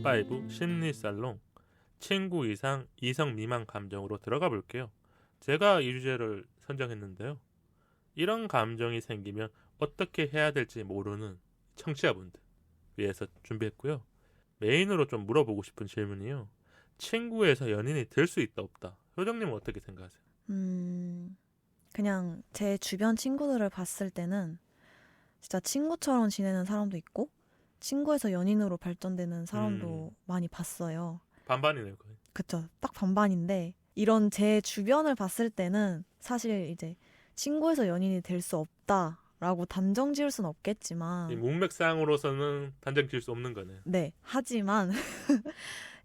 탑5 심리살롱 친구 이상 이성 미만 감정으로 들어가 볼게요. 제가 이 주제를 선정했는데요. 이런 감정이 생기면 어떻게 해야 될지 모르는 청취자분들 위해서 준비했고요. 메인으로 좀 물어보고 싶은 질문이요. 친구에서 연인이 될 수 있다 없다. 효정님은 어떻게 생각하세요? 그냥 제 주변 친구들을 봤을 때는 진짜 친구처럼 지내는 사람도 있고 친구에서 연인으로 발전되는 사람도 많이 봤어요. 반반이네요, 거의. 그쵸. 딱 반반인데 이런 제 주변을 봤을 때는 사실 이제 친구에서 연인이 될 수 없다라고 단정 지을 수는 이 없겠지만 문맥상으로서는 단정 지을 수 없는 거네. 네, 하지만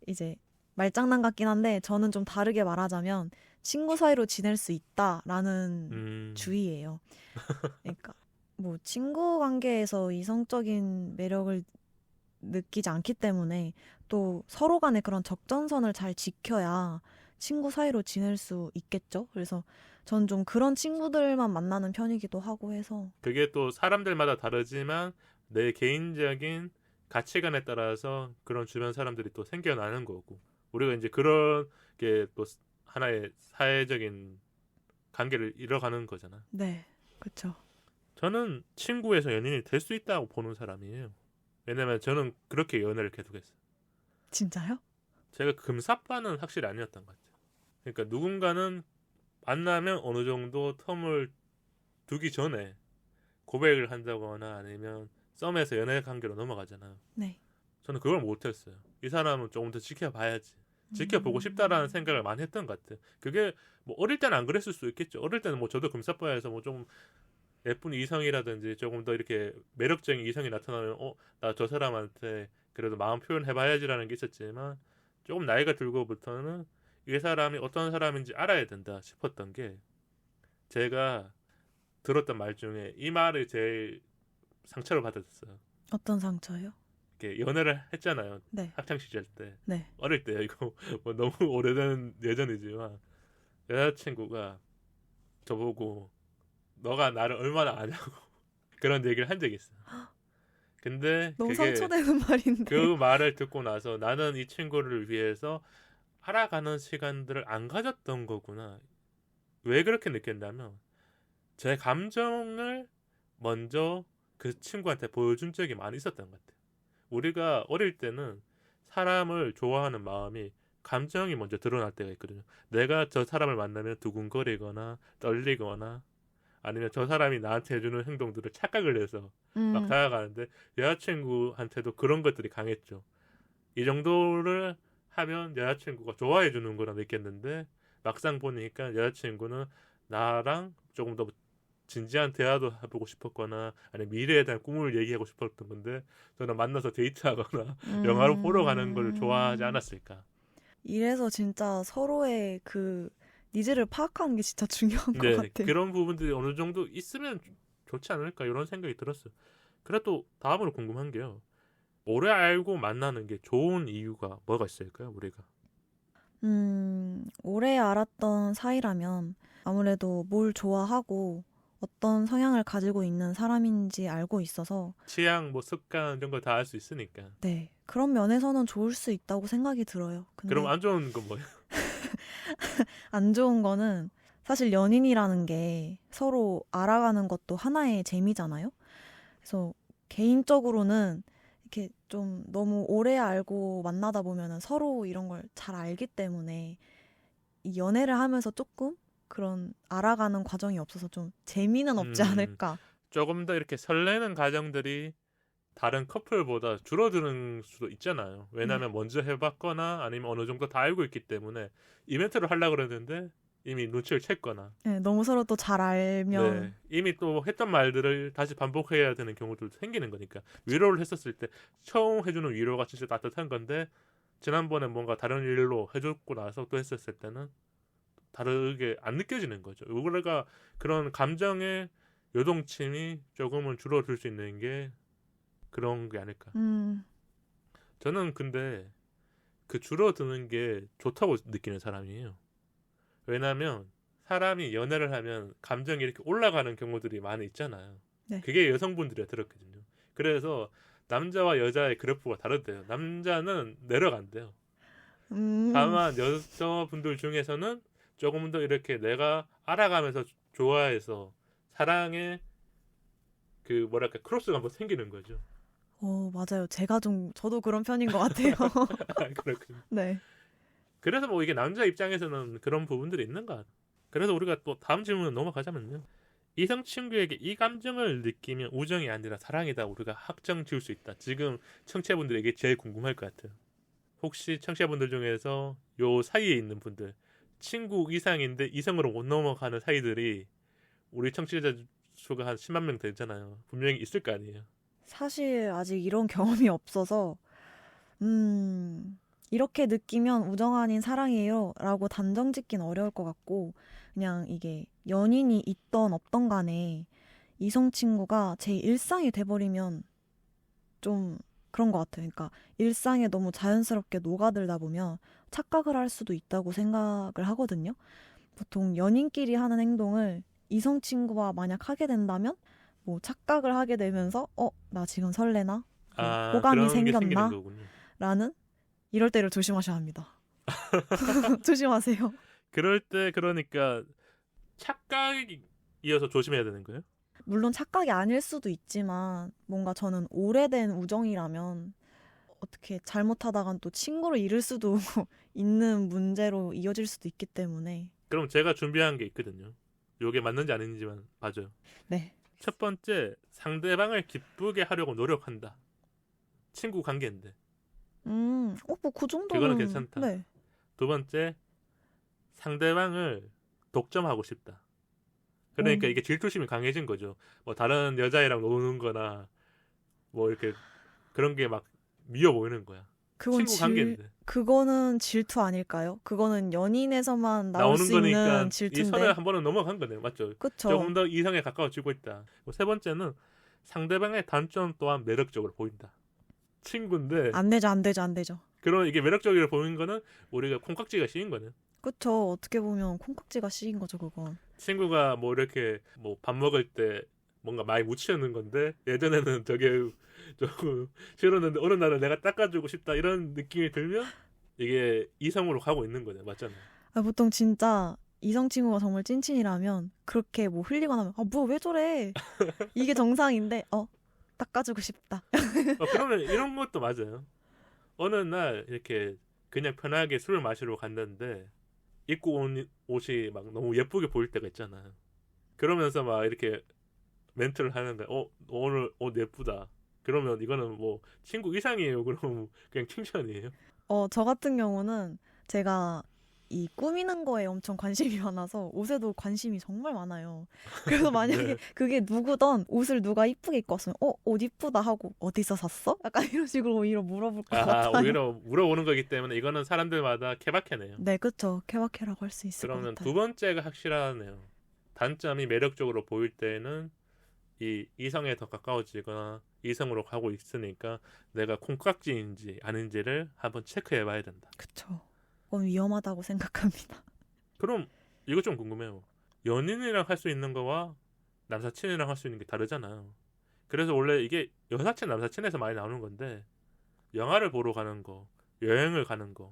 이제 말장난 같긴 한데 저는 좀 다르게 말하자면 친구 사이로 지낼 수 있다라는 주의예요. 그러니까 뭐 친구 관계에서 이성적인 매력을 느끼지 않기 때문에 또 서로 간에 그런 적정선을 잘 지켜야 친구 사이로 지낼 수 있겠죠. 그래서 전 좀 그런 친구들만 만나는 편이기도 하고 해서 그게 또 사람들마다 다르지만 내 개인적인 가치관에 따라서 그런 주변 사람들이 또 생겨나는 거고 우리가 이제 그런 게 또 하나의 사회적인 관계를 이뤄가는 거잖아. 네, 그렇죠. 저는 친구에서 연인이 될 수 있다고 보는 사람이에요. 왜냐면 저는 그렇게 연애를 계속했어요. 진짜요? 제가 금사빠는 확실히 아니었던 것 같아요. 그러니까 누군가는 만나면 어느 정도 텀을 두기 전에 고백을 한다거나 아니면 썸에서 연애 관계로 넘어가잖아요. 네. 저는 그걸 못했어요. 이 사람은 조금 더 지켜봐야지. 지켜보고 싶다라는 생각을 많이 했던 것 같아요. 그게 뭐 어릴 때는 안 그랬을 수 있겠죠. 어릴 때는 뭐 저도 금사빠에서 뭐 좀 예쁜 이성이라든지 조금 더 이렇게 매력적인 이성이 나타나면 나 저 사람한테 그래도 마음 표현해봐야지라는 게 있었지만 조금 나이가 들고부터는 이 사람이 어떤 사람인지 알아야 된다 싶었던 게 제가 들었던 말 중에 이 말이 제일 상처를 받았어요. 어떤 상처요? 이렇게 연애를 했잖아요. 네. 학창 시절 때. 네. 어릴 때요. 이거 뭐 너무 오래된 예전이지만 여자친구가 저보고 너가 나를 얼마나 아냐고 그런 얘기를 한 적이 있어요. 근데 너무 그게 상처되는 말인데. 그 말을 듣고 나서 나는 이 친구를 위해서 알아가는 시간들을 안 가졌던 거구나. 왜 그렇게 느꼈냐면 제 감정을 먼저 그 친구한테 보여준 적이 많이 있었던 것 같아요. 우리가 어릴 때는 사람을 좋아하는 마음이 감정이 먼저 드러날 때가 있거든요. 내가 저 사람을 만나면 두근거리거나 떨리거나 아니면 저 사람이 나한테 해주는 행동들을 착각을 해서 막 다가가는데 여자친구한테도 그런 것들이 강했죠. 이 정도를 하면 여자친구가 좋아해 주는 거라 느꼈는데 막상 보니까 여자친구는 나랑 조금 더 진지한 대화도 해보고 싶었거나 아니면 미래에 대한 꿈을 얘기하고 싶었던 건데 저는 만나서 데이트하거나 영화를 보러 가는 걸 좋아하지 않았을까. 이래서 진짜 서로의 그 니즈를 파악하는 게 진짜 중요한 것 네, 같아요. 그런 부분들이 어느 정도 있으면 좋지 않을까 이런 생각이 들었어요. 그래 또 다음으로 궁금한 게요. 오래 알고 만나는 게 좋은 이유가 뭐가 있을까요, 우리가? 오래 알았던 사이라면 아무래도 뭘 좋아하고 어떤 성향을 가지고 있는 사람인지 알고 있어서 취향, 뭐 습관 이런 거 다 알 수 있으니까. 네, 그런 면에서는 좋을 수 있다고 생각이 들어요. 그럼 근데 안 좋은 건 뭐예요? 안 좋은 거는 사실 연인이라는 게 서로 알아가는 것도 하나의 재미잖아요. 그래서 개인적으로는 이렇게 좀 너무 오래 알고 만나다 보면은 서로 이런 걸 잘 알기 때문에 이 연애를 하면서 조금 그런 알아가는 과정이 없어서 좀 재미는 없지 않을까. 조금 더 이렇게 설레는 과정들이 다른 커플보다 줄어드는 수도 있잖아요. 왜냐하면 먼저 해봤거나 아니면 어느 정도 다 알고 있기 때문에 이벤트를 하려고 그랬는데 이미 눈치를 챘거나 네, 너무 서로 또 잘 알면 네, 이미 또 했던 말들을 다시 반복해야 되는 경우도 생기는 거니까 위로를 했었을 때 처음 해주는 위로가 진짜 따뜻한 건데 지난번에 뭔가 다른 일로 해줬고 나서 또 했었을 때는 다르게 안 느껴지는 거죠. 우리가 그런 감정의 요동침이 조금은 줄어들 수 있는 게 그런 게 아닐까. 저는 근데 그 줄어드는 게 좋다고 느끼는 사람이에요. 왜냐하면 사람이 연애를 하면 감정이 이렇게 올라가는 경우들이 많이 있잖아요. 네. 그게 여성분들이 들었거든요. 그래서 남자와 여자의 그래프가 다르대요. 남자는 내려간대요. 다만 여자분들 중에서는 조금 더 이렇게 내가 알아가면서 좋아해서 사랑의 그 뭐랄까 크로스가 한번 생기는 거죠. 맞아요. 저도 그런 편인 것 같아요. 그렇군요. 네. 그래서 뭐 이게 남자 입장에서는 그런 부분들이 있는 것 같아요. 그래서 우리가 또 다음 질문으로 넘어가자면요. 이성 친구에게 이 감정을 느끼면 우정이 아니라 사랑이다. 우리가 확정 지을 수 있다. 지금 청취자분들에게 제일 궁금할 것 같아요. 혹시 청취자분들 중에서 요 사이에 있는 분들, 친구 이상인데 이성으로 못 넘어가는 사이들이 우리 청취자 수가 한 10만 명 되잖아요. 분명히 있을 거 아니에요. 사실 아직 이런 경험이 없어서 이렇게 느끼면 우정 아닌 사랑이에요 라고 단정 짓긴 어려울 것 같고, 그냥 이게 연인이 있던 없던 간에 이성 친구가 제 일상이 돼버리면 좀 그런 것 같아요. 그러니까 일상에 너무 자연스럽게 녹아들다 보면 착각을 할 수도 있다고 생각을 하거든요. 보통 연인끼리 하는 행동을 이성 친구와 만약 하게 된다면 뭐 착각을 하게 되면서 나 지금 설레나? 뭐 호감이 그런 게 생기는 생겼나? 거군요. 라는, 이럴 때를 조심하셔야 합니다. 조심하세요. 그럴 때 그러니까 착각이어서 조심해야 되는 거예요? 물론 착각이 아닐 수도 있지만 뭔가 저는 오래된 우정이라면 어떻게 잘못하다간 또 친구를 잃을 수도 있는 문제로 이어질 수도 있기 때문에. 그럼 제가 준비한 게 있거든요. 요게 맞는지 아닌지만 봐줘요. 네. 첫 번째, 상대방을 기쁘게 하려고 노력한다. 친구 관계인데. 뭐 그 정도는. 그거는 괜찮다. 네. 두 번째, 상대방을 독점하고 싶다. 그러니까 이게 질투심이 강해진 거죠. 뭐 다른 여자애랑 노는 거나 뭐 이렇게 그런 게 막 미워 보이는 거야. 친구 관계인데. 그거는 질투 아닐까요? 그거는 연인에서만 나올 나오는 수 거니까 있는 이 질투인데. 선을 한 번은 넘어간 거네요. 맞죠? 그쵸. 조금 더 이성에 가까워지고 있다. 세 번째는 상대방의 단점 또한 매력적으로 보인다. 친구인데 안 되죠. 그런 이게 매력적으로 보이는 거는 우리가 콩깍지가 씌인 거는. 그쵸. 어떻게 보면 콩깍지가 씌인 거죠, 그건. 친구가 뭐 이렇게 뭐 밥 먹을 때 뭔가 많이 묻히는 건데 예전에는 저게 조금 싫었는데 어느 날은 내가 닦아주고 싶다 이런 느낌이 들면 이게 이성으로 가고 있는 거네. 맞잖아요. 보통 진짜 이성 친구가 정말 찐친이라면 그렇게 뭐 흘리거나 하면 뭐 왜 저래? 이게 정상인데 닦아주고 싶다. 그러면 이런 것도 맞아요. 어느 날 이렇게 그냥 편하게 술을 마시러 갔는데 입고 온 옷이 막 너무 예쁘게 보일 때가 있잖아요. 그러면서 막 이렇게 멘트를 하는데 오늘 옷 예쁘다. 그러면 이거는 뭐 친구 이상이에요. 그럼 그냥 칭찬이에요. 저 같은 경우는 제가 이 꾸미는 거에 엄청 관심이 많아서 옷에도 관심이 정말 많아요. 그래서 만약에 네. 그게 누구든 옷을 누가 이쁘게 입고 왔으면 옷 이쁘다 하고 어디서 샀어? 약간 이런 식으로 오히려 물어볼 것 같아요. 오히려 물어보는 거기 때문에 이거는 사람들마다 케바케네요. 네, 그쵸. 케바케라고 할 수 있을 것 그러면 같아요. 두 번째가 확실하네요. 단점이 매력적으로 보일 때는 이 이성에 더 가까워지거나 이성으로 가고 있으니까 내가 콩깍지인지 아닌지를 한번 체크해 봐야 된다. 그쵸. 그건 위험하다고 생각합니다. 그럼 이거 좀 궁금해요. 연인이랑 할 수 있는 거와 남사친이랑 할 수 있는 게 다르잖아요. 그래서 원래 이게 여사친 남사친에서 많이 나오는 건데 영화를 보러 가는 거, 여행을 가는 거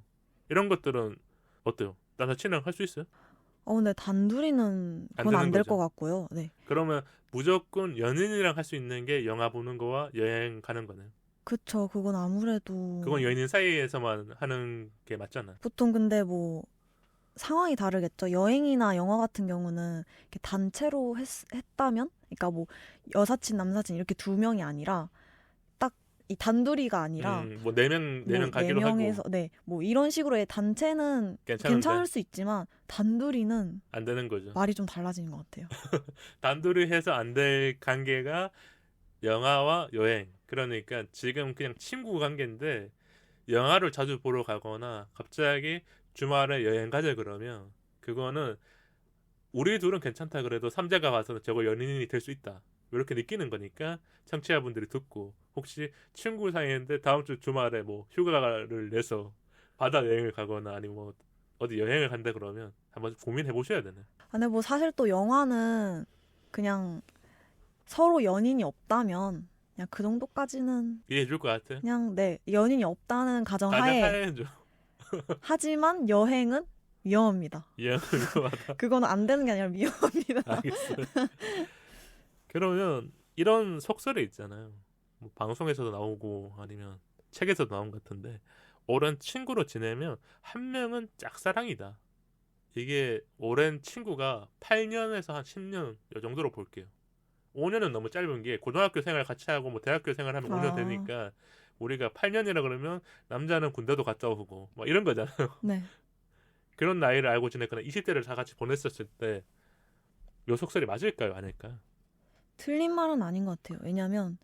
이런 것들은 어때요? 남사친이랑 할 수 있어요? 근데 단둘이는 안 그건 안 되는 될 거죠. 것 같고요. 네. 그러면 무조건 연인이랑 할 수 있는 게 영화 보는 거와 여행 가는 거네요. 그쵸. 그건 아무래도. 그건 연인 사이에서만 하는 게 맞잖아. 보통 근데 뭐 상황이 다르겠죠. 여행이나 영화 같은 경우는 이렇게 단체로 했다면, 그러니까 뭐 여사친, 남사친 이렇게 두 명이 아니라 딱 이 단둘이가 아니라 뭐 4명 뭐 가기로 4명에서 하고 네, 뭐 이런 식으로의 단체는 괜찮은데 괜찮을 수 있지만 단둘이는 안 되는 거죠. 말이 좀 달라지는 것 같아요. 단둘이 해서 안 될 관계가 영화와 여행. 그러니까 지금 그냥 친구 관계인데 영화를 자주 보러 가거나 갑자기 주말에 여행 가자 그러면 그거는 우리 둘은 괜찮다 그래도 삼자가 와서는 저거 연인이 될 수 있다. 이렇게 느끼는 거니까 청취자분들이 듣고 혹시 친구 사이인데 다음 주 주말에 뭐 휴가를 내서 바다 여행을 가거나 아니면 뭐 어디 여행을 간다 그러면 한번 고민해 보셔야 되네. 근데 뭐 사실 또 영화는 그냥 서로 연인이 없다면 그냥 그 정도까지는 이해해줄 것 같아. 그냥 네 연인이 없다는 가정하에 가정하에 좀 하지만 여행은 위험합니다. 이해가 위험하다. 그거는 안 되는 게 아니라 위험합니다. 알겠어요. 그러면 이런 속설이 있잖아요. 뭐 방송에서도 나오고 아니면 책에서도 나온 것 같은데 오랜 친구로 지내면 한 명은 짝사랑이다. 이게 오랜 친구가 8년에서 한 10년 이 정도로 볼게요. 5년은 너무 짧은 게 고등학교 생활 같이 하고 뭐 대학교 생활하면 5년 되니까 우리가 8년이라 그러면 남자는 군대도 갔다 오고 뭐 이런 거잖아요. 네. 그런 나이를 알고 지냈거나 20대를 다 같이 보냈었을 때 요 속설이 맞을까요? 아닐까? 틀린 말은 아닌 것 같아요. 왜냐하면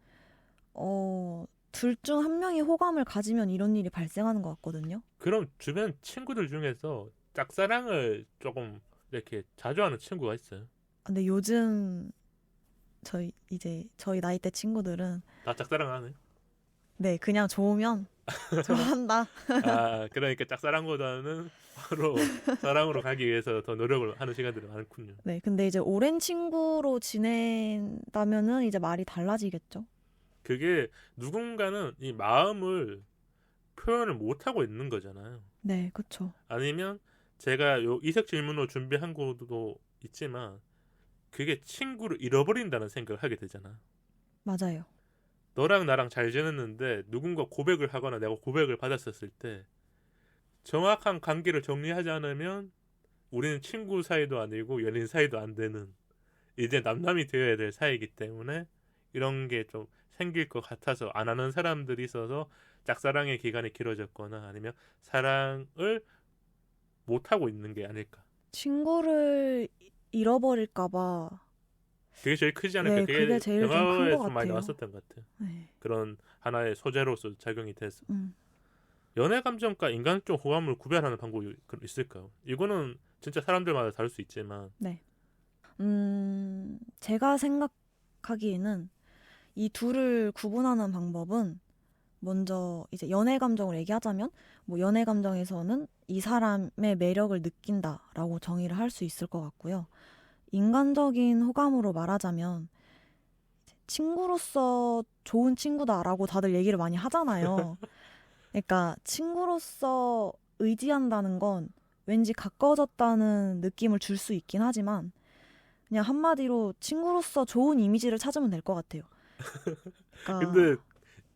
둘 중 한 명이 호감을 가지면 이런 일이 발생하는 것 같거든요. 그럼 주변 친구들 중에서 짝사랑을 조금 이렇게 자주 하는 친구가 있어요? 근데 요즘 저희 나이대 친구들은 다 짝사랑하네. 네 그냥 좋으면 좋아한다. 아, 그러니까 짝사랑보다는 바로 사랑으로 가기 위해서 더 노력을 하는 시간들이 많군요. 네 근데 이제 오랜 친구로 지낸다면은 이제 말이 달라지겠죠. 그게 누군가는 이 마음을 표현을 못하고 있는 거잖아요. 네 그렇죠. 아니면 제가 요 이색 질문으로 준비한 것도 있지만 그게 친구를 잃어버린다는 생각을 하게 되잖아. 맞아요. 너랑 나랑 잘 지냈는데 누군가 고백을 하거나 내가 고백을 받았었을 때 정확한 관계를 정리하지 않으면 우리는 친구 사이도 아니고 연인 사이도 안 되는 이제 남남이 되어야 될 사이이기 때문에 이런 게 좀 생길 것 같아서 안 하는 사람들이 있어서 짝사랑의 기간이 길어졌거나 아니면 사랑을 못하고 있는 게 아닐까. 친구를 잃어버릴까 봐. 그게 제일 크지 않을까. 네, 그게 제일 좀 큰 영화에서 것 좀 많이 같아요. 나왔었던 것 같아요. 네. 그런 하나의 소재로서 작용이 돼서. 음. 연애 감정과 인간적 호감을 구별하는 방법이 있을까요? 이거는 진짜 사람들마다 다를 수 있지만 제가 생각하기에는 이 둘을 구분하는 방법은 먼저 이제 연애 감정을 얘기하자면 뭐 연애 감정에서는 이 사람의 매력을 느낀다라고 정의를 할 수 있을 것 같고요. 인간적인 호감으로 말하자면 친구로서 좋은 친구다라고 다들 얘기를 많이 하잖아요. 그러니까 친구로서 의지한다는 건 왠지 가까워졌다는 느낌을 줄 수 있긴 하지만 그냥 한마디로 친구로서 좋은 이미지를 찾으면 될 것 같아요. 그러니까 근데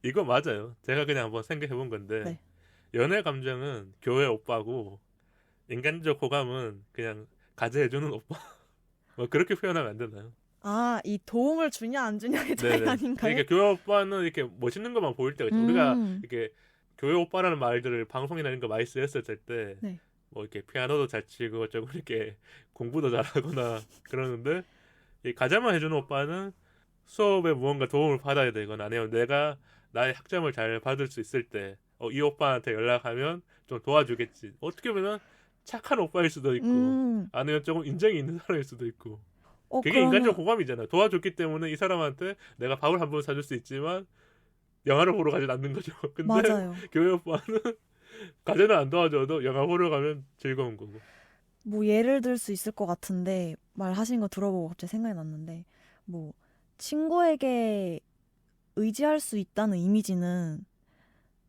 이거 맞아요. 제가 그냥 한번 생각해 본 건데 네. 연애 감정은 교회 오빠고 인간적 호감은 그냥 가제해주는 오빠. 뭐 그렇게 표현하면 안 되나요? 이 도움을 주냐 안 주냐의 차이 네네. 아닌가요? 그러니까 교회 오빠는 이렇게 멋있는 것만 보일 때가 있죠. 우리가 음. 이렇게 교회 오빠라는 말들을 방송이나 이런 거 많이 쓰였을 때 네. 뭐 이렇게 피아노도 잘 치고 조금 이렇게 공부도 잘하거나 그러는데 이 가자만 해주는 오빠는 수업에 무언가 도움을 받아야 되거나 아니면 내가 나의 학점을 잘 받을 수 있을 때 이 오빠한테 연락하면 좀 도와주겠지. 어떻게 보면 착한 오빠일 수도 있고 아니면 조금 인정이 있는 사람일 수도 있고 그게 그러면 인간적 호감이잖아요. 도와줬기 때문에 이 사람한테 내가 밥을 한 번 사줄 수 있지만 영화를 보러 가진 않는 거죠. 근데 맞아요. 교회 오빠는 과제는 안 도와줘도 영화 보러 가면 즐거운 거고. 뭐 예를 들 수 있을 것 같은데 말하신 거 들어보고 갑자기 생각이 났는데 뭐 친구에게 의지할 수 있다는 이미지는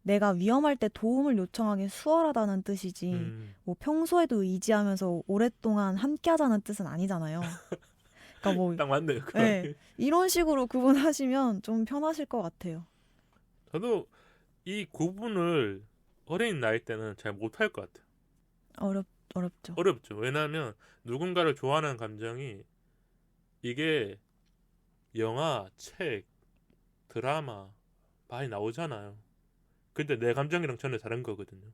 내가 위험할 때 도움을 요청하기 수월하다는 뜻이지 뭐 평소에도 의지하면서 오랫동안 함께하자는 뜻은 아니잖아요. 그러니까 뭐 딱 맞네요. 네, 이런 식으로 구분하시면 좀 편하실 것 같아요. 저도 이 구분을 어린 나이 때는 잘 못할 것 같아요. 어렵죠. 어렵죠. 왜냐하면 누군가를 좋아하는 감정이 이게 영화, 책, 드라마 많이 나오잖아요. 근데 내 감정이랑 전혀 다른 거거든요.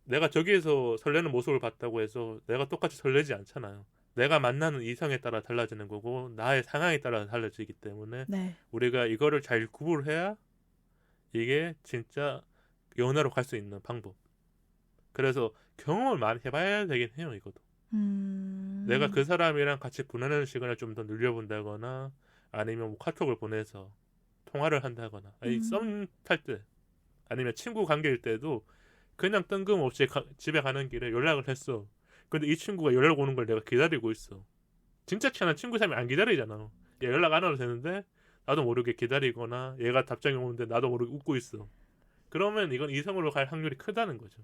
내가 저기에서 설레는 모습을 봤다고 해서 내가 똑같이 설레지 않잖아요. 내가 만나는 이성에 따라 달라지는 거고 나의 상황에 따라 달라지기 때문에 네. 우리가 이거를 잘 구분해야 이게 진짜 연애로 갈 수 있는 방법. 그래서 경험을 많이 해봐야 되긴 해요. 이것도. 내가 그 사람이랑 같이 보내는 시간을 좀 더 늘려본다거나 아니면 뭐 카톡을 보내서 통화를 한다거나 아니 썸 탈 때 아니면 친구 관계일 때도 그냥 뜬금없이 집에 가는 길에 연락을 했어. 근데 이 친구가 연락 오는 걸 내가 기다리고 있어. 진짜 친한 친구 사람이 안 기다리잖아. 야, 연락 안 와도 되는데 나도 모르게 기다리거나 얘가 답장이 오는데 나도 모르게 웃고 있어. 그러면 이건 이성으로 갈 확률이 크다는 거죠.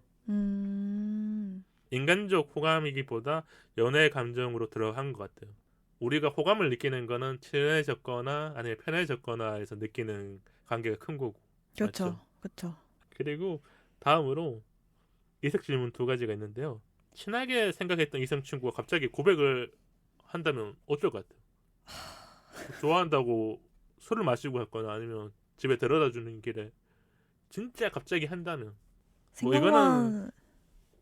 인간적 호감이기보다 연애 감정으로 들어간 것 같아요. 우리가 호감을 느끼는 거는 친해졌거나 아니면 편해졌거나 해서 느끼는 관계가 큰 거고. 그렇죠. 맞죠? 그렇죠. 그리고 다음으로 이색 질문 두 가지가 있는데요. 친하게 생각했던 이성 친구가 갑자기 고백을 한다면 어쩔 것 같아요? 좋아한다고 술을 마시고 갔거나 아니면 집에 데려다 주는 길에 진짜 갑자기 한다면 뭐 이거는 생각만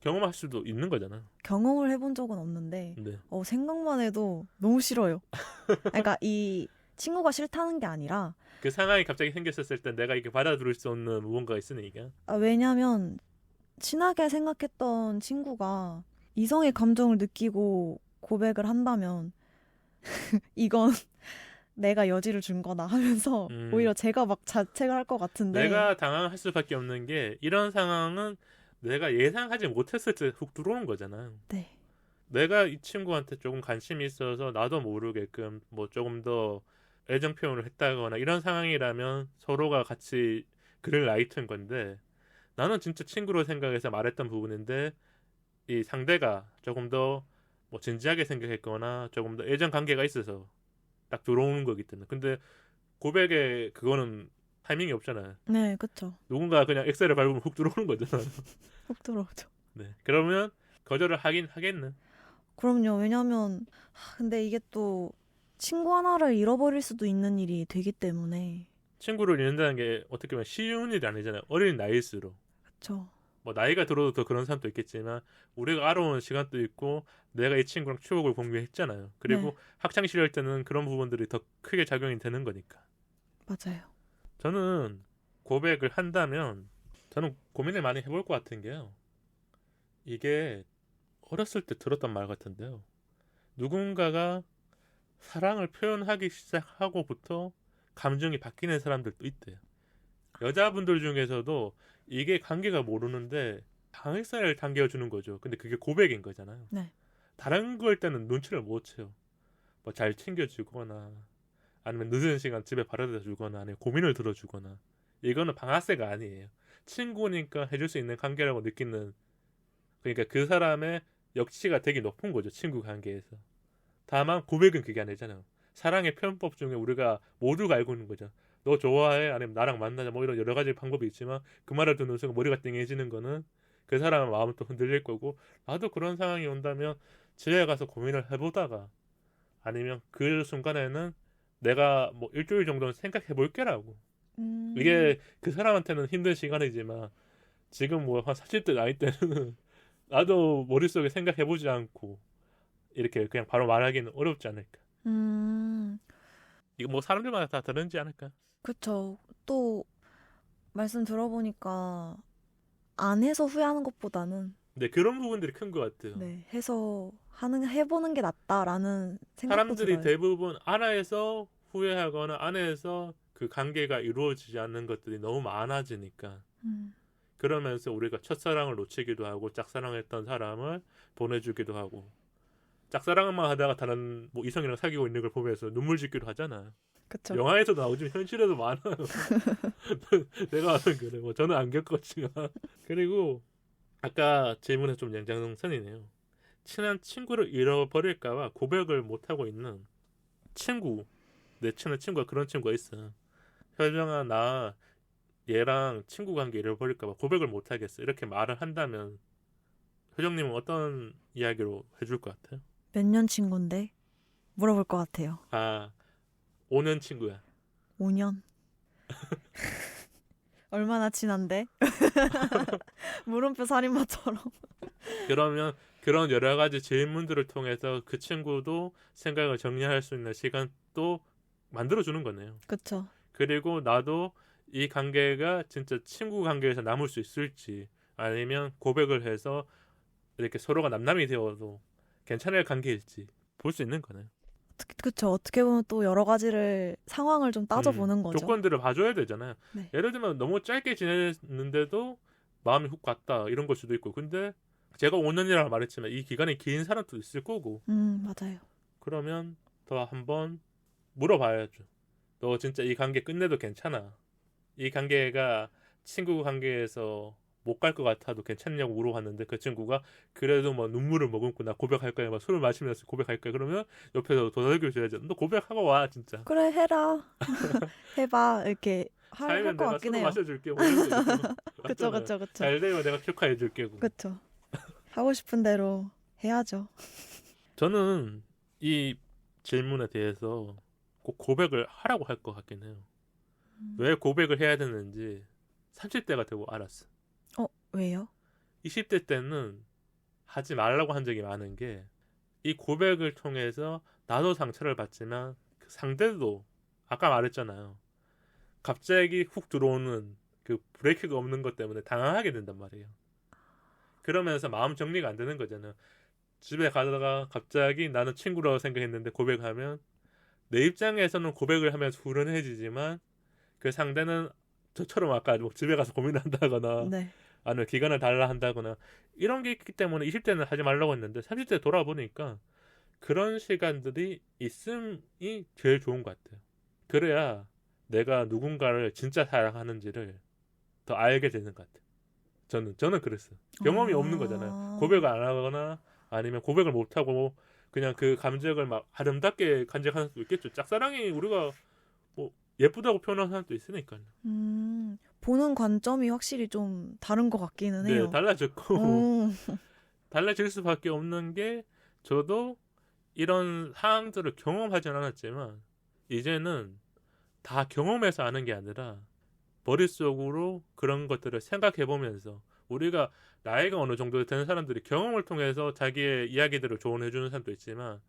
경험할 수도 있는 거잖아. 경험을 해본 적은 없는데 네. 생각만 해도 너무 싫어요. 그러니까 이 친구가 싫다는 게 아니라 그 상황이 갑자기 생겼을 때 내가 이렇게 받아들일 수 없는 무언가가 있으니까. 왜냐면 친하게 생각했던 친구가 이성의 감정을 느끼고 고백을 한다면 이건 내가 여지를 준 거다 하면서 오히려 제가 막 자책을 할 것 같은데 내가 당황할 수밖에 없는 게 이런 상황은 내가 예상하지 못했을 때 훅 들어오는 거잖아요. 네. 내가 이 친구한테 조금 관심이 있어서 나도 모르게끔 뭐 조금 더 애정 표현을 했다거나 이런 상황이라면 서로가 같이 그릴 라이트인 건데 나는 진짜 친구로 생각해서 말했던 부분인데 이 상대가 조금 더 뭐 진지하게 생각했거나 조금 더 애정 관계가 있어서 딱 들어오는 거기 때문에. 근데 고백에 그거는 타이밍이 없잖아요. 네, 그쵸. 누군가 그냥 엑셀을 밟으면 훅 들어오는 거잖아요. 훅 들어오죠. 네. 그러면 거절을 하긴 하겠네. 그럼요. 왜냐면 근데 이게 또 친구 하나를 잃어버릴 수도 있는 일이 되기 때문에 친구를 잃는다는 게 어떻게 보면 쉬운 일이 아니잖아요. 어린 나이일수록. 그쵸. 뭐 나이가 들어도 더 그런 사람도 있겠지만 우리가 알아온 시간도 있고 내가 이 친구랑 추억을 공유했잖아요. 그리고 네. 학창 시절 때는 그런 부분들이 더 크게 작용이 되는 거니까. 맞아요. 저는 고백을 한다면 저는 고민을 많이 해볼 것 같은 게요. 이게 어렸을 때 들었던 말 같은데요. 누군가가 사랑을 표현하기 시작하고부터 감정이 바뀌는 사람들도 있대요. 여자분들 중에서도 이게 관계가 모르는데 당일사를 당겨주는 거죠. 근데 그게 고백인 거잖아요. 네. 다른 걸 때는 눈치를 못 채요. 뭐 잘 챙겨주거나 아니면 늦은 시간 집에 바래다 주거나 아니면 고민을 들어주거나 이거는 방아쇠가 아니에요. 친구니까 해줄 수 있는 관계라고 느끼는 그러니까 그 사람의 역치가 되게 높은 거죠. 친구 관계에서. 다만 고백은 그게 아니잖아요. 사랑의 표현법 중에 우리가 모두가 알고 있는 거죠. 너 좋아해? 아니면 나랑 만나자? 뭐 이런 여러 가지 방법이 있지만 그 말을 듣는 순간 머리가 띵해지는 거는 그 사람의 마음은 또 흔들릴 거고 나도 그런 상황이 온다면 집에 가서 고민을 해보다가 아니면 그 순간에는 내가 뭐 일주일 정도는 생각해 볼게라고. 이게 그 사람한테는 힘든 시간이지만 지금 뭐 한 40대 나이 때는 나도 머릿속에 생각해보지 않고 이렇게 그냥 바로 말하기는 어렵지 않을까. 이거 뭐 사람들마다 다 다른지 않을까. 그쵸. 또 말씀 들어보니까 안 해서 후회하는 것보다는 근데 그런 부분들이 큰 것 같아요. 네, 해보는 게 낫다라는 생각도 사람들이 들어요. 대부분 안 해서 후회하거나 안 해서 그 관계가 이루어지지 않는 것들이 너무 많아지니까 그러면서 우리가 첫사랑을 놓치기도 하고 짝사랑했던 사람을 보내주기도 하고 짝사랑만 하다가 다른 뭐 이성이랑 사귀고 있는 걸 보면서 눈물 짓기도 하잖아. 그쵸. 영화에서도 나오지만 현실에도 많아요. 내가 아는 그래. 뭐 저는 안 겪었지만. 그리고 아까 질문에 좀 연장선이네요. 친한 친구를 잃어버릴까봐 고백을 못하고 있는 친구. 내 친한 친구가 그런 친구가 있어. 효정아 나 얘랑 친구 관계 잃어버릴까봐 고백을 못하겠어. 이렇게 말을 한다면 효정님은 어떤 이야기로 해줄 것 같아요? 몇 년 친구인데 물어볼 것 같아요. 아 5년 친구야. 5년? 얼마나 친한데? 물음표 살인마처럼. 그러면 그런 여러 가지 질문들을 통해서 그 친구도 생각을 정리할 수 있는 시간도 만들어주는 거네요. 그쵸. 그리고 나도 이 관계가 진짜 친구 관계에서 남을 수 있을지 아니면 고백을 해서 이렇게 서로가 남남이 되어도 괜찮을 관계일지 볼 수 있는 거네요. 그쵸. 어떻게 보면 또 여러 가지를 상황을 좀 따져보는 거죠. 조건들을 봐줘야 되잖아요. 네. 예를 들면 너무 짧게 지냈는데도 마음이 훅 갔다 이런 걸 수도 있고 근데 제가 5년이라고 말했지만 이 기간이 긴 사람도 있을 거고 맞아요. 그러면 더 한번 물어봐야죠. 너 진짜 이 관계 끝내도 괜찮아. 이 관계가 친구 관계에서 못 갈 것 같아도 괜찮냐고 물어봤는데 그 친구가 그래도 뭐 눈물을 머금고 나 고백할 거야. 막 술을 마시면서 고백할 거야. 그러면 옆에서 도와줘 줘야지. 너 고백하고 와 진짜. 그래 해라. 해봐 이렇게 할 살면 것 내가 같긴 술을 해요. 마셔줄게. 뭐 이런 거 있잖아. 그쵸 맞잖아요. 그쵸 그쵸 잘 되면 내가 축하해줄게. 그쵸. 하고 싶은 대로 해야죠. 저는 이 질문에 대해서 꼭 고백을 하라고 할 것 같긴 해요. 왜 고백을 해야 되는지 30대가 되고 알았어. 왜요? 20대 때는 하지 말라고 한 적이 많은 게 이 고백을 통해서 나도 상처를 받지만 그 상대도 아까 말했잖아요. 갑자기 훅 들어오는 그 브레이크가 없는 것 때문에 당황하게 된단 말이에요. 그러면서 마음 정리가 안 되는 거잖아요. 집에 가다가 갑자기 나는 친구라고 생각했는데 고백하면 내 입장에서는 고백을 하면서 후련해지지만 그 상대는 저처럼 아까 뭐 집에 가서 고민한다거나 네. 아니면 기간을 달라 한다거나 이런 게 있기 때문에 20대는 하지 말라고 했는데 30대 돌아보니까 그런 시간들이 있음이 제일 좋은 것 같아요. 그래야 내가 누군가를 진짜 사랑하는지를 더 알게 되는 것 같아요. 저는 그랬어요. 경험이 없는 거잖아요. 고백을 안 하거나 아니면 고백을 못 하고 그냥 그 감정을 막 아름답게 간직하는 사람도 있겠죠. 짝사랑이 우리가 뭐 예쁘다고 표현하는 사람도 있으니까요. 보는 관점이 확실히 좀 다른 것 같기는 네, 해요. 달라졌고 오. 달라질 수밖에 없는 게 저도 이런 상황들을 경험하진 않았지만 이제는 다 경험해서 아는 게 아니라 머릿속으로 그런 것들을 생각해 보면서 우리가 나이가 어느 정도 되는 사람들이 경험을 통해서 자기의 이야기들을 조언해 주는 사람도 있지만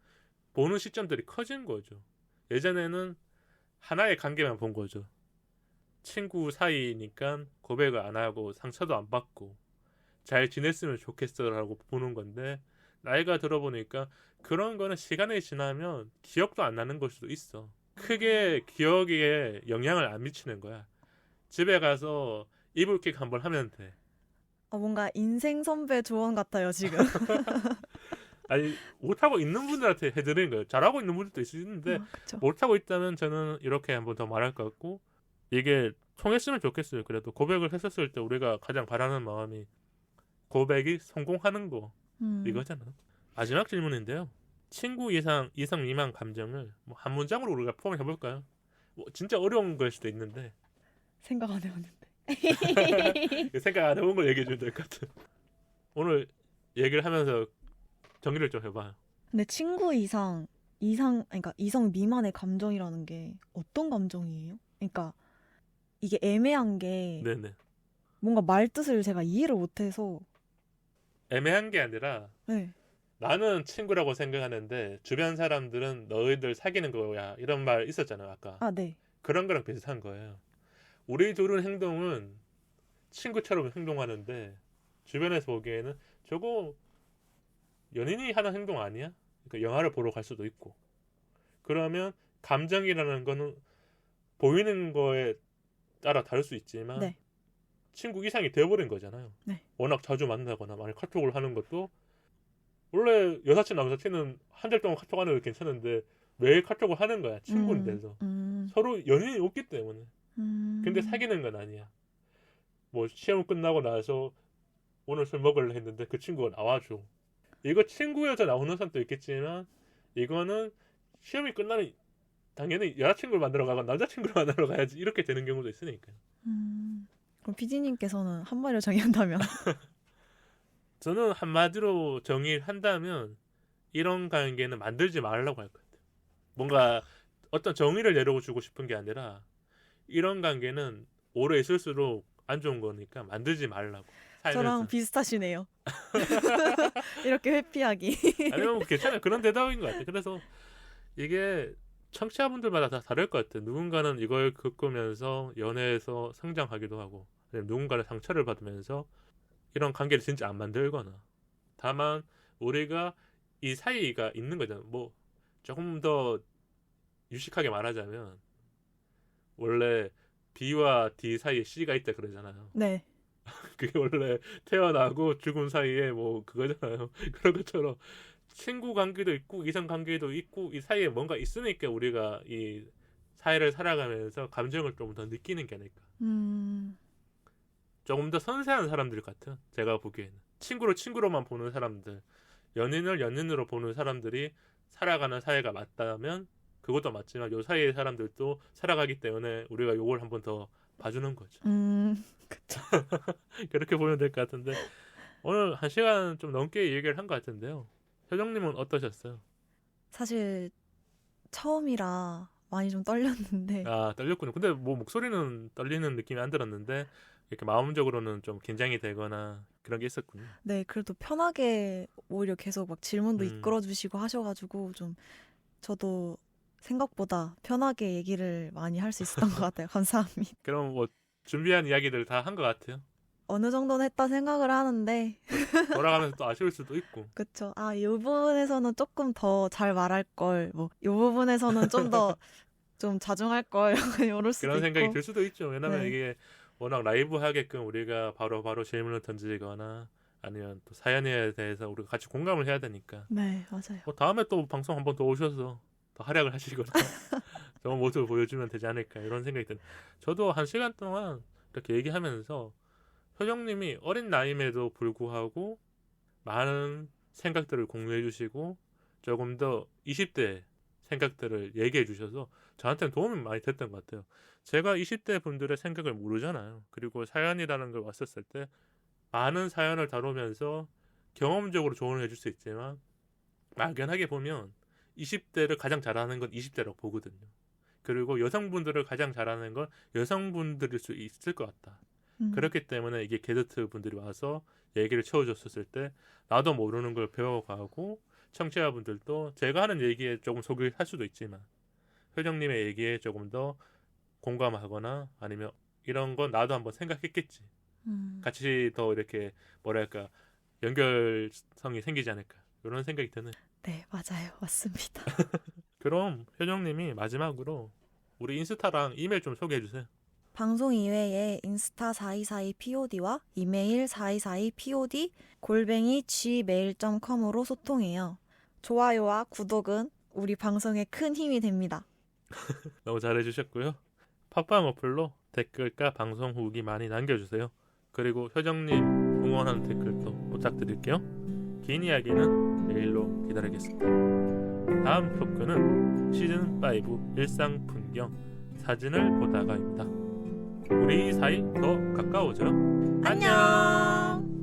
보는 시점들이 커진 거죠. 예전에는 하나의 관계만 본 거죠. 친구 사이니까 고백을 안 하고 상처도 안 받고 잘 지냈으면 좋겠어라고 보는 건데 나이가 들어보니까 그런 거는 시간이 지나면 기억도 안 나는 걸 수도 있어. 크게 기억에 영향을 안 미치는 거야. 집에 가서 이불킥 한번 하면 돼. 뭔가 인생 선배 조언 같아요, 지금. 아니 못하고 있는 분들한테 해드리는 거예요. 잘하고 있는 분들도 있는데 그쵸. 못하고 있다면 저는 이렇게 한번 더 말할 것 같고 이게 통했으면 좋겠어요. 그래도 고백을 했었을 때 우리가 가장 바라는 마음이 고백이 성공하는 거 이거잖아. 마지막 질문인데요. 친구 이상 미만 감정을 뭐 한 문장으로 우리가 포함해 볼까요? 뭐 진짜 어려운 걸 수도 있는데 생각 안 해봤는데. 생각 안 해본 걸 얘기해 주면 될 것 같아. 오늘 얘기를 하면서 정리를 좀 해봐요. 근데 친구 그러니까 이성 미만의 감정이라는 게 어떤 감정이에요? 그러니까 이게 애매한 게 네네. 뭔가 말 뜻을 제가 이해를 못해서. 애매한 게 아니라 네. 나는 친구라고 생각하는데 주변 사람들은 너희들 사귀는 거야 이런 말 있었잖아요 아까. 네. 그런 거랑 비슷한 거예요. 우리 둘은 행동은 친구처럼 행동하는데 주변에서 보기에는 저거 연인이 하는 행동 아니야? 그러니까 영화를 보러 갈 수도 있고. 그러면 감정이라는 거는 보이는 거에 따라 다를 수 있지만 네. 친구 이상이 되어버린 거잖아요. 네. 워낙 자주 만나거나 만약 카톡을 하는 것도 원래 여사친 남사친은 한 달 동안 카톡 하는 거 괜찮은데 매일 카톡을 하는 거야. 친구는 돼서. 서로 연인이 없기 때문에. 근데 사귀는 건 아니야. 뭐 시험 끝나고 나서 오늘 술 먹으려 했는데 그 친구가 나와줘. 이거 친구여서 나오는 사람도 있겠지만 이거는 시험이 끝나면 당연히 여자친구를 만나러 가고 남자친구를 만나러 가야지 이렇게 되는 경우도 있으니까. 그럼 PD님께서는 한마디로 정의한다면? 저는 한마디로 정의를 한다면 이런 관계는 만들지 말라고 할 것 같아요. 뭔가 어떤 정의를 내려주고 싶은 게 아니라 이런 관계는 오래 있을수록 안 좋은 거니까 만들지 말라고. 살면서. 저랑 비슷하시네요. 이렇게 회피하기. 아니면 뭐 괜찮아요. 그런 대답인 것 같아요. 그래서 이게 청취자분들마다 다 다를 것 같아요. 누군가는 이걸 겪으면서 연애에서 성장하기도 하고 아니면 누군가를 상처를 받으면서 이런 관계를 진짜 안 만들거나 다만 우리가 이 사이가 있는 거잖아요. 뭐 조금 더 유식하게 말하자면 원래 B와 D 사이에 C가 있다 그러잖아요. 네. 그게 원래 태어나고 죽음 사이에 뭐 그거잖아요. 그런 것처럼 친구 관계도 있고 이성 관계도 있고 이 사이에 뭔가 있으니까 우리가 이 사회를 살아가면서 감정을 좀 더 느끼는 게 아닐까. 조금 더 섬세한 사람들 같아. 제가 보기에는 친구를 친구로만 보는 사람들, 연인을 연인으로 보는 사람들이 살아가는 사회가 맞다면 그것도 맞지만 요 사이의 사람들도 살아가기 때문에 우리가 요걸 한번 더 봐주는 거죠. 그쵸. 그렇게 보면 될 것 같은데 오늘 1시간 좀 넘게 얘기를 한 것 같은데요. 효정님은 어떠셨어요? 사실 처음이라 많이 좀 떨렸는데 아, 떨렸군요. 근데 뭐 목소리는 떨리는 느낌이 안 들었는데 이렇게 마음적으로는 좀 긴장이 되거나 그런 게 있었군요. 네, 그래도 편하게 오히려 계속 막 질문도 음. 이끌어주시고 하셔가지고 좀 저도 생각보다 편하게 얘기를 많이 할 수 있었던 것 같아요. 감사합니다. 그럼 뭐 준비한 이야기들 다 한 것 같아요. 어느 정도는 했다 생각을 하는데 돌아가면서 또 아쉬울 수도 있고. 그쵸. 아, 이 부분에서는 조금 더 잘 말할 걸, 뭐, 이 부분에서는 좀 더 좀 자중할 걸, 이럴 수도 그런 있고. 생각이 들 수도 있죠. 왜냐면 네. 이게 워낙 라이브 하게끔 우리가 바로바로 질문을 던지거나 아니면 또 사연에 대해서 우리가 같이 공감을 해야 되니까. 네, 맞아요. 뭐 다음에 또 방송 한번 더 오셔서 더 활약을 하시거나 좋은 모습을 보여주면 되지 않을까 이런 생각이 듭니다. 저도 1시간 동안 이렇게 얘기하면서 효정님이 어린 나이임에도 불구하고 많은 생각들을 공유해 주시고 조금 더 20대 생각들을 얘기해 주셔서 저한테는 도움이 많이 됐던 것 같아요. 제가 20대 분들의 생각을 모르잖아요. 그리고 사연이라는 걸 왔었을 때 많은 사연을 다루면서 경험적으로 조언을 해줄 수 있지만 막연하게 보면 20대를 가장 잘하는 건 20대라고 보거든요. 그리고 여성분들을 가장 잘하는 건 여성분들일 수 있을 것 같다. 그렇기 때문에 이게 게스트 분들이 와서 얘기를 채워줬었을 때 나도 모르는 걸 배워가고 청취자분들도 제가 하는 얘기에 조금 속을 할 수도 있지만 효정님의 얘기에 조금 더 공감하거나 아니면 이런 건 나도 한번 생각했겠지. 같이 더 이렇게 뭐랄까 연결성이 생기지 않을까 이런 생각이 드는. 네, 맞아요. 맞습니다. 그럼 효정님이 마지막으로 우리 인스타랑 이메일 좀 소개해 주세요. 방송 이외에 인스타 4242POD와 이메일 4242POD@gmail.com으로 소통해요. 좋아요와 구독은 우리 방송에 큰 힘이 됩니다. 너무 잘해주셨고요. 팟빵 어플로 댓글과 방송 후기 많이 남겨주세요. 그리고 효정님 응원하는 댓글도 부탁드릴게요. 긴 이야기는 메일로 기다리겠습니다. 다음 토크는 시즌5 일상 풍경 사진을 보다가입니다. 우리 사이 더 가까워져요. 안녕!